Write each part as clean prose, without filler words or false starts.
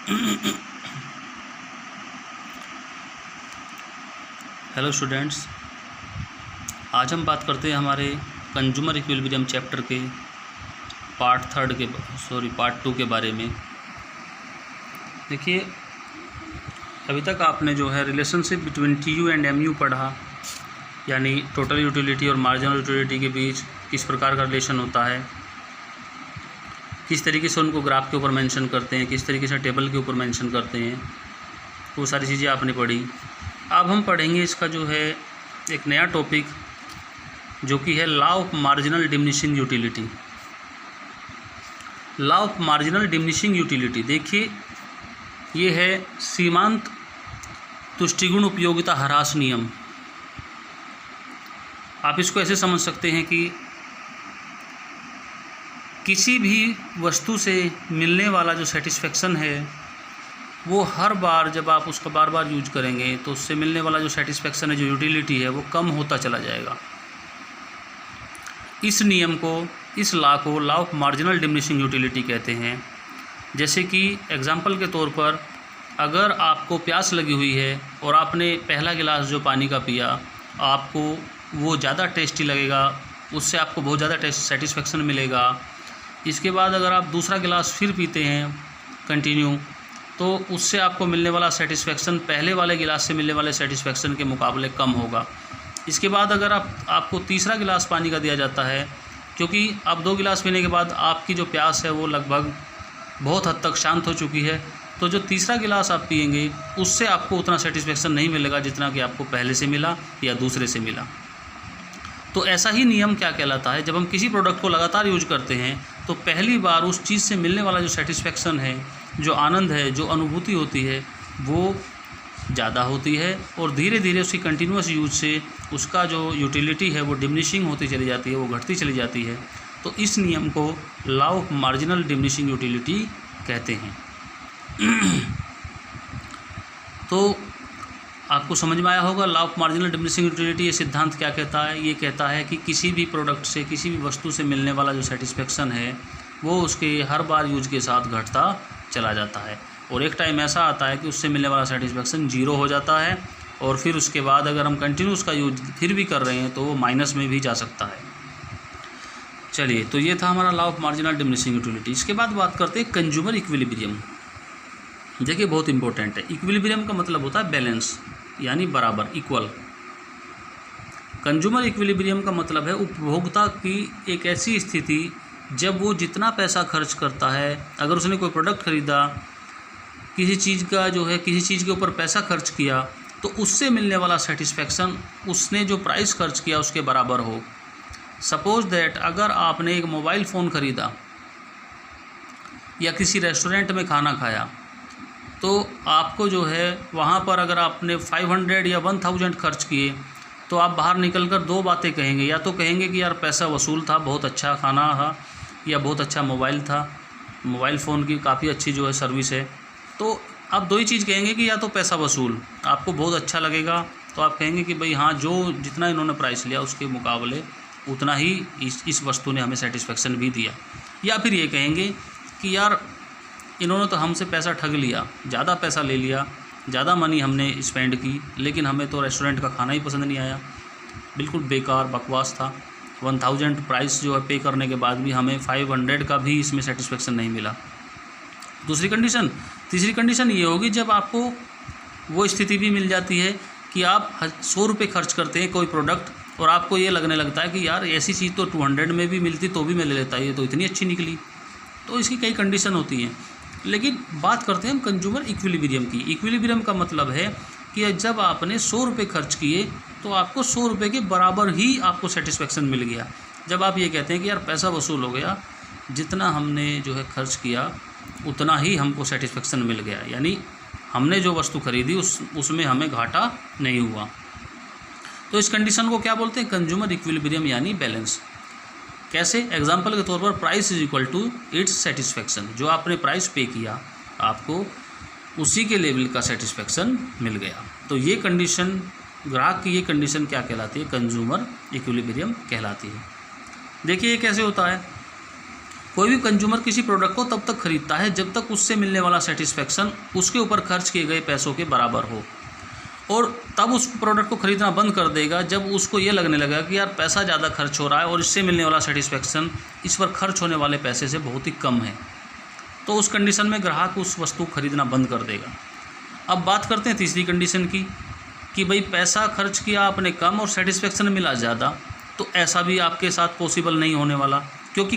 Hello students, आज हम बात करते हैं हमारे कंज्यूमर इक्विलिब्रियम चैप्टर के पार्ट 2 के बारे में। देखिए, अभी तक आपने जो है relationship between TU and MU पढ़ा, यानी टोटल यूटिलिटी और मार्जिनल यूटिलिटी के बीच किस प्रकार का रिलेशन होता है, किस तरीके से उनको ग्राफ के ऊपर मेंशन करते हैं, किस तरीके से टेबल के ऊपर मेंशन करते हैं, वो सारी चीज़ें आपने पढ़ी। अब हम पढ़ेंगे इसका जो है एक नया टॉपिक, जो कि है law of marginal diminishing utility. Law of marginal diminishing utility, देखिए ये है सीमांत तुष्टिगुण उपयोगिता ह्रास नियम। आप इसको ऐसे समझ सकते हैं कि किसी भी वस्तु से मिलने वाला जो सेटिस्फेक्शन है, वो हर बार जब आप उसका बार बार यूज करेंगे तो उससे मिलने वाला जो सेटिस्फेक्शन है, जो यूटिलिटी है, वो कम होता चला जाएगा। इस नियम को, इस लॉ को law of marginal diminishing utility कहते हैं। जैसे कि एग्जांपल के तौर पर, अगर आपको प्यास लगी हुई है और आपने पहला गिलास जो पानी का पिया, आपको वो ज़्यादा टेस्टी लगेगा, उससे आपको बहुत ज़्यादा सेटिस्फेक्शन मिलेगा। इसके बाद अगर आप दूसरा गिलास फिर पीते हैं कंटिन्यू, तो उससे आपको मिलने वाला सेटिस्फेक्शन पहले वाले गिलास से मिलने वाले सेटिस्फेक्शन के मुकाबले कम होगा। इसके बाद अगर आपको तीसरा गिलास पानी का दिया जाता है, क्योंकि अब 2 गिलास पीने के बाद आपकी जो प्यास है वो लगभग बहुत हद तक शांत हो चुकी है, तो जो तीसरा गिलास आप पिएंगे उससे आपको उतना सेटिस्फेक्शन नहीं मिलेगा जितना कि आपको पहले से मिला या दूसरे से मिला। तो ऐसा ही नियम क्या कहलाता है, जब हम किसी प्रोडक्ट को लगातार यूज करते हैं तो पहली बार उस चीज़ से मिलने वाला जो सेटिस्फेक्शन है, जो आनंद है, जो अनुभूति होती है, वो ज़्यादा होती है, और धीरे धीरे उसकी कंटिन्यूअस यूज से उसका जो यूटिलिटी है वो डिमिनिशिंग होती चली जाती है, वो घटती चली जाती है। तो इस नियम को law of marginal diminishing utility कहते हैं। तो आपको समझ में आया होगा law of marginal diminishing utility. ये सिद्धांत क्या कहता है? ये कहता है कि किसी भी प्रोडक्ट से, किसी भी वस्तु से मिलने वाला जो सेटिस्फेक्शन है, वो उसके हर बार यूज के साथ घटता चला जाता है, और एक टाइम ऐसा आता है कि उससे मिलने वाला सेटिस्फेक्शन 0 हो जाता है, और फिर उसके बाद अगर हम कंटिन्यू उसका यूज फिर भी कर रहे हैं तो वो माइनस में भी जा सकता है। चलिए, तो ये था हमारा law of marginal diminishing utility. इसके बाद बात करते हैं कंज्यूमर इक्विलिब्रियम। देखिए, बहुत इंपॉर्टेंट है। इक्विलिब्रियम का मतलब होता है बैलेंस, यानी बराबर, इक्वल। कंज्यूमर इक्विलिब्रियम का मतलब है उपभोक्ता की एक ऐसी स्थिति जब वो जितना पैसा खर्च करता है, अगर उसने कोई प्रोडक्ट खरीदा, किसी चीज़ का जो है, किसी चीज़ के ऊपर पैसा खर्च किया, तो उससे मिलने वाला सेटिस्फेक्शन उसने जो प्राइस खर्च किया उसके बराबर हो। सपोज दैट अगर आपने एक मोबाइल फ़ोन ख़रीदा या किसी रेस्टोरेंट में खाना खाया, तो आपको जो है वहाँ पर अगर आपने 500 या 1000 खर्च किए, तो आप बाहर निकलकर 2 बातें कहेंगे। या तो कहेंगे कि यार पैसा वसूल था, बहुत अच्छा खाना था, या बहुत अच्छा मोबाइल था, मोबाइल फ़ोन की काफ़ी अच्छी जो है सर्विस है। तो आप 2 ही चीज़ कहेंगे कि या तो पैसा वसूल, आपको बहुत अच्छा लगेगा, तो आप कहेंगे कि भाई हाँ, जो जितना इन्होंने प्राइस लिया उसके मुकाबले उतना ही इस वस्तु ने हमें सेटिस्फेक्शन भी दिया। या फिर ये कहेंगे कि यार इन्होंने तो हमसे पैसा ठग लिया, ज़्यादा पैसा ले लिया, ज़्यादा मनी हमने स्पेंड की, लेकिन हमें तो रेस्टोरेंट का खाना ही पसंद नहीं आया, बिल्कुल बेकार बकवास था। 1000 प्राइस जो है पे करने के बाद भी हमें 500 का भी इसमें सेटिस्फेक्शन नहीं मिला। दूसरी कंडीशन, तीसरी कंडीशन ये होगी जब आपको वो स्थिति भी मिल जाती है कि आप 100 रुपये खर्च करते हैं कोई प्रोडक्ट, और आपको ये लगने लगता है कि यार ऐसी चीज़ तो 200 में भी मिलती तो भी मैं ले लेता, ये तो इतनी अच्छी निकली। तो इसकी कई कंडीशन होती हैं। लेकिन बात करते हैं हम कंज्यूमर इक्विलिब्रियम की। इक्विलिब्रियम का मतलब है कि जब आपने 100 रुपये खर्च किए तो आपको 100 रुपये के बराबर ही आपको सेटिस्फेक्शन मिल गया। जब आप ये कहते हैं कि यार पैसा वसूल हो गया, जितना हमने जो है खर्च किया उतना ही हमको सेटिस्फेक्शन मिल गया, यानी हमने जो वस्तु खरीदी उसमें हमें घाटा नहीं हुआ। तो इस कंडीशन को क्या बोलते हैं? कंज्यूमर इक्विलिब्रियम, यानी बैलेंस। कैसे? एग्जाम्पल के तौर पर price is equal to its satisfaction. जो आपने प्राइस पे किया, आपको उसी के लेवल का सेटिस्फेक्शन मिल गया। तो ये कंडीशन, ग्राहक की ये कंडीशन क्या कहलाती है? कंज्यूमर इक्विलिब्रियम कहलाती है। देखिए ये कैसे होता है। कोई भी कंज्यूमर किसी प्रोडक्ट को तब तक खरीदता है जब तक उससे मिलने वाला सेटिस्फेक्शन उसके ऊपर खर्च किए गए पैसों के बराबर हो, और तब उस प्रोडक्ट को खरीदना बंद कर देगा जब उसको ये लगने लगा कि यार पैसा ज़्यादा खर्च हो रहा है और इससे मिलने वाला सेटिस्फेक्शन इस पर खर्च होने वाले पैसे से बहुत ही कम है। तो उस कंडीशन में ग्राहक उस वस्तु को खरीदना बंद कर देगा। अब बात करते हैं तीसरी कंडीशन की कि भाई पैसा खर्च किया आपने कम और सेटिस्फेक्शन मिला ज़्यादा। तो ऐसा भी आपके साथ पॉसिबल नहीं होने वाला, क्योंकि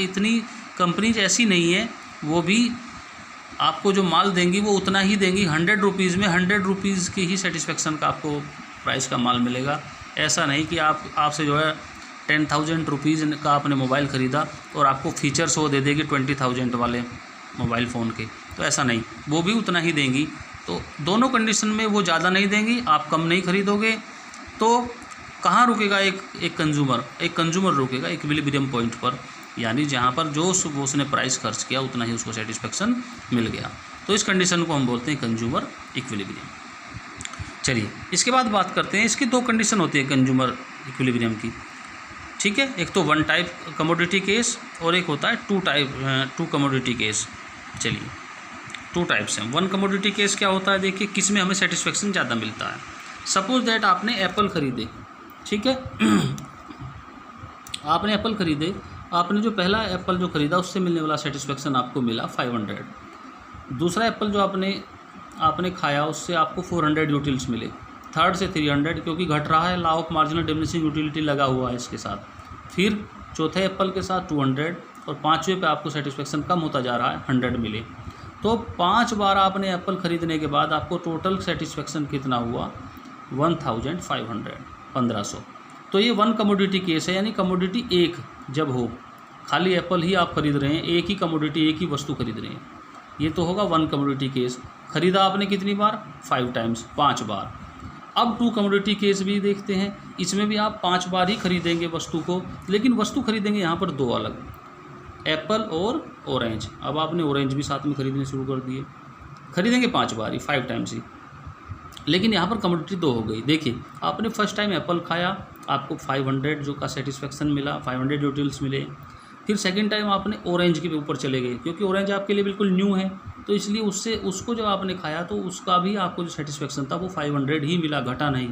इतनी कंपनीज ऐसी नहीं है, वो भी आपको जो माल देंगी वो उतना ही देंगी। 100 रुपीज़ में 100 रुपीज़ की ही सेटिस्फेक्शन का आपको प्राइस का माल मिलेगा। ऐसा नहीं कि आपसे जो है 10,000 रुपीज़ का आपने मोबाइल ख़रीदा और आपको फीचर्स वो दे देगी 20,000 वाले मोबाइल फ़ोन के, तो ऐसा नहीं, वो भी उतना ही देंगी। तो दोनों कंडीशन में वो ज़्यादा नहीं देंगी, आप कम नहीं खरीदोगे। तो कहाँ रुकेगा एक कंज्यूमर रुकेगा इक्विलिब्रियम पॉइंट पर, यानी जहाँ पर जो उसने प्राइस खर्च किया उतना ही उसको सेटिस्फेक्शन मिल गया। तो इस कंडीशन को हम बोलते हैं कंज्यूमर इक्विलिब्रियम। चलिए इसके बाद बात करते हैं, इसकी 2 कंडीशन होती है कंज्यूमर इक्विलिब्रियम की, ठीक है। एक तो 1 टाइप कमोडिटी केस और एक होता है 2 कमोडिटी केस। चलिए 2 टाइप्स हैं। 1 कमोडिटी केस क्या होता है, देखिए किस में हमें सेटिस्फेक्शन ज़्यादा मिलता है। सपोज दैट आपने एप्पल ख़रीदे, ठीक है आपने एप्पल ख़रीदे, आपने जो पहला एप्पल जो ख़रीदा उससे मिलने वाला सेटिस्फेक्शन आपको मिला 500। दूसरा एप्पल जो आपने खाया उससे आपको 400 यूटिल्स मिले। थर्ड से 300 क्योंकि घट रहा है, law of marginal diminishing utility लगा हुआ है इसके साथ। फिर चौथे एप्पल के साथ 200 और 5वें पे आपको सेटिस्फेक्शन कम होता जा रहा है, 100 मिले। तो 5 बार आपने एप्पल ख़रीदने के बाद आपको टोटल सेटिस्फेक्शन कितना हुआ, 1500, 1500। तो ये 1 कमोडिटी केस है, यानी कमोडिटी एक जब हो, खाली एप्पल ही आप खरीद रहे हैं, एक ही कमोडिटी एक ही वस्तु खरीद रहे हैं, ये तो होगा 1 कमोडिटी केस। ख़रीदा आपने कितनी बार, 5 टाइम्स, 5 बार। अब 2 कमोडिटी केस भी देखते हैं, इसमें भी आप 5 बार ही खरीदेंगे वस्तु को, लेकिन वस्तु खरीदेंगे यहाँ पर 2 अलग, एप्पल और ऑरेंज। अब आपने ऑरेंज भी साथ में खरीदने शुरू कर दिए, खरीदेंगे 5 बार ही, 5 टाइम्स ही, लेकिन यहाँ पर कमोडिटी 2 हो गई। देखिए आपने फर्स्ट टाइम एप्पल खाया, आपको 500 जो का सेटिस्फेक्शन मिला, 500 यूटिल्स मिले। फिर सेकंड टाइम आपने ऑरेंज के ऊपर चले गए, क्योंकि ऑरेंज आपके लिए बिल्कुल न्यू है, तो इसलिए उसको जब आपने खाया तो उसका भी आपको जो सेटिस्फेक्शन था वो 500 ही मिला, घटा नहीं,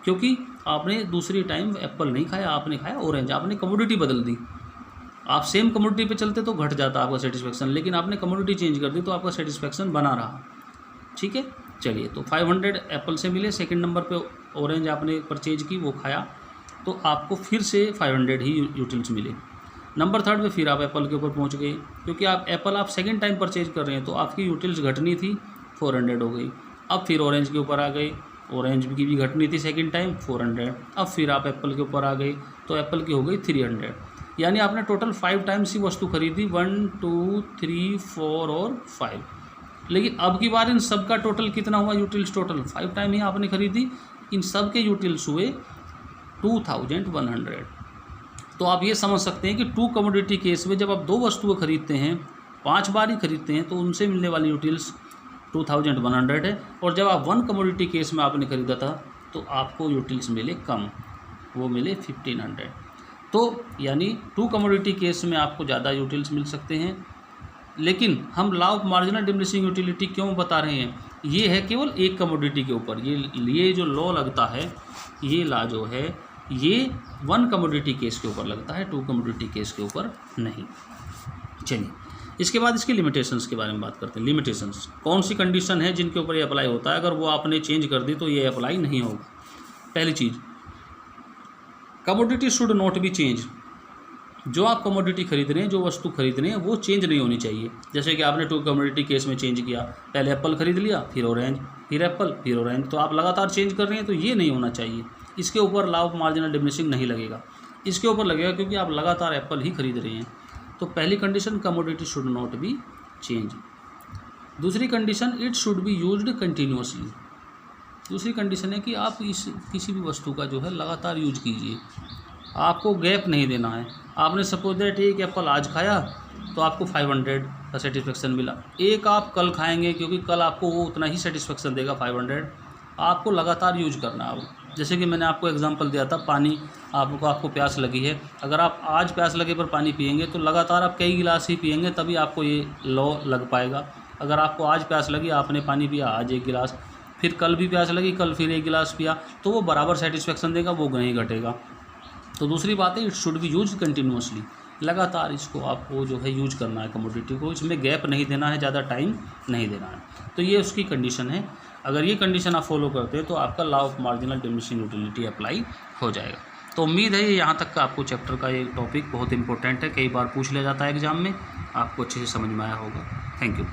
क्योंकि आपने दूसरी टाइम एप्पल नहीं खाया, आपने खाया ऑरेंज, आपने कमोडिटी बदल दी। आप सेम कमोडिटी पे चलते तो घट जाता आपका सेटिस्फेक्शन, लेकिन आपने कमोडिटी चेंज कर दी तो आपका सेटिस्फेक्शन बना रहा, ठीक है। चलिए तो 500 एप्पल से मिले, सेकंड नंबर पे ऑरेंज आपने परचेज की, वो खाया, तो आपको फिर से 500 ही यूटिल्स मिले। नंबर 3 पे फिर आप एप्पल के ऊपर पहुंच गए, क्योंकि आप एप्पल आप सेकंड टाइम परचेज कर रहे हैं, तो आपकी यूटिल्स घटनी थी, 400 हो गई। अब फिर ऑरेंज के ऊपर आ गए, ऑरेंज की भी घटनी थी सेकंड टाइम, 400। अब फिर आप एप्पल के ऊपर आ गए, तो एप्पल की हो गई 300। यानी आपने टोटल 5 टाइम्स ही वस्तु खरीदी, 1 2 3 4 और 5। लेकिन अब की बार इन सब का टोटल कितना हुआ, यूटिल्स टोटल 5 टाइम ही आपने खरीदी, इन सब के यूटिल्स हुए 2100। तो आप ये समझ सकते हैं कि 2 कमोडिटी केस में जब आप 2 वस्तुएं खरीदते हैं, 5 बार ही खरीदते हैं, तो उनसे मिलने वाली यूटिल्स 2100 है। और जब आप 1 कमोडिटी केस में आपने खरीदा था तो आपको यूटिल्स मिले कम, वो मिले 1500। तो यानी 2 कमोडिटी केस में आपको ज़्यादा यूटिल्स मिल सकते हैं, लेकिन हम law of marginal diminishing utility क्यों बता रहे हैं, ये है केवल एक कमोडिटी के ऊपर। ये जो लॉ लगता है, ये लॉ जो है ये 1 कमोडिटी केस के ऊपर लगता है, 2 कमोडिटी केस के ऊपर नहीं। चलिए इसके बाद इसके लिमिटेशंस के बारे में बात करते हैं। लिमिटेशंस कौन सी कंडीशन है जिनके ऊपर ये अप्लाई होता है, अगर वो आपने चेंज कर दी तो ये अप्लाई नहीं होगा। पहली चीज़, commodity should not be change. जो आप कमोडिटी खरीद रहे हैं, जो वस्तु खरीद रहे हैं, वो चेंज नहीं होनी चाहिए। जैसे कि आपने 2 कमोडिटी केस में चेंज किया, पहले एप्पल खरीद लिया, फिर ऑरेंज, फिर एप्पल, फिर ऑरेंज, तो आप लगातार चेंज कर रहे हैं, तो ये नहीं होना चाहिए। इसके ऊपर लॉ ऑफ मार्जिनल डिमिनिशिंग नहीं लगेगा, इसके ऊपर लगेगा क्योंकि आप लगातार एप्पल ही खरीद रहे हैं। तो पहली condition, commodity should not be change. दूसरी condition, it should be used continuously. दूसरी कंडीशन है कि आप किसी भी वस्तु का जो है लगातार यूज कीजिए, आपको गैप नहीं देना है। आपने सपोज दैट एक एप्पल आज खाया तो आपको 500 का सेटिस्फेक्शन मिला, एक आप कल खाएंगे क्योंकि कल आपको वो उतना ही सेटिस्फेक्शन देगा 500। आपको लगातार यूज करना है। जैसे कि मैंने आपको एग्जांपल दिया था, पानी आपको प्यास लगी है, अगर आप आज प्यास लगे पर पानी पिएंगे तो लगातार आप कई गिलास ही पिएंगे, तभी आपको ये लॉ लग पाएगा। अगर आपको आज प्यास लगी, आपने पानी पिया आज 1 गिलास, फिर कल भी प्यास लगी, कल फिर 1 गिलास पिया, तो वो बराबर सेटिस्फेक्शन देगा, वो नहीं घटेगा। तो दूसरी बात है, it should B use continuously, लगातार इसको आपको जो है यूज करना है कमोडिटी को, इसमें गैप नहीं देना है, ज़्यादा टाइम नहीं देना है। तो ये उसकी कंडीशन है। अगर ये कंडीशन आप फॉलो करते हैं तो आपका law of marginal diminishing utility apply हो जाएगा। तो उम्मीद है ये यहाँ तक का आपको चैप्टर का ये टॉपिक बहुत इंपॉर्टेंट है, कई बार पूछ लिया जाता है एग्जाम में, आपको अच्छे से समझ में आया होगा। Thank you.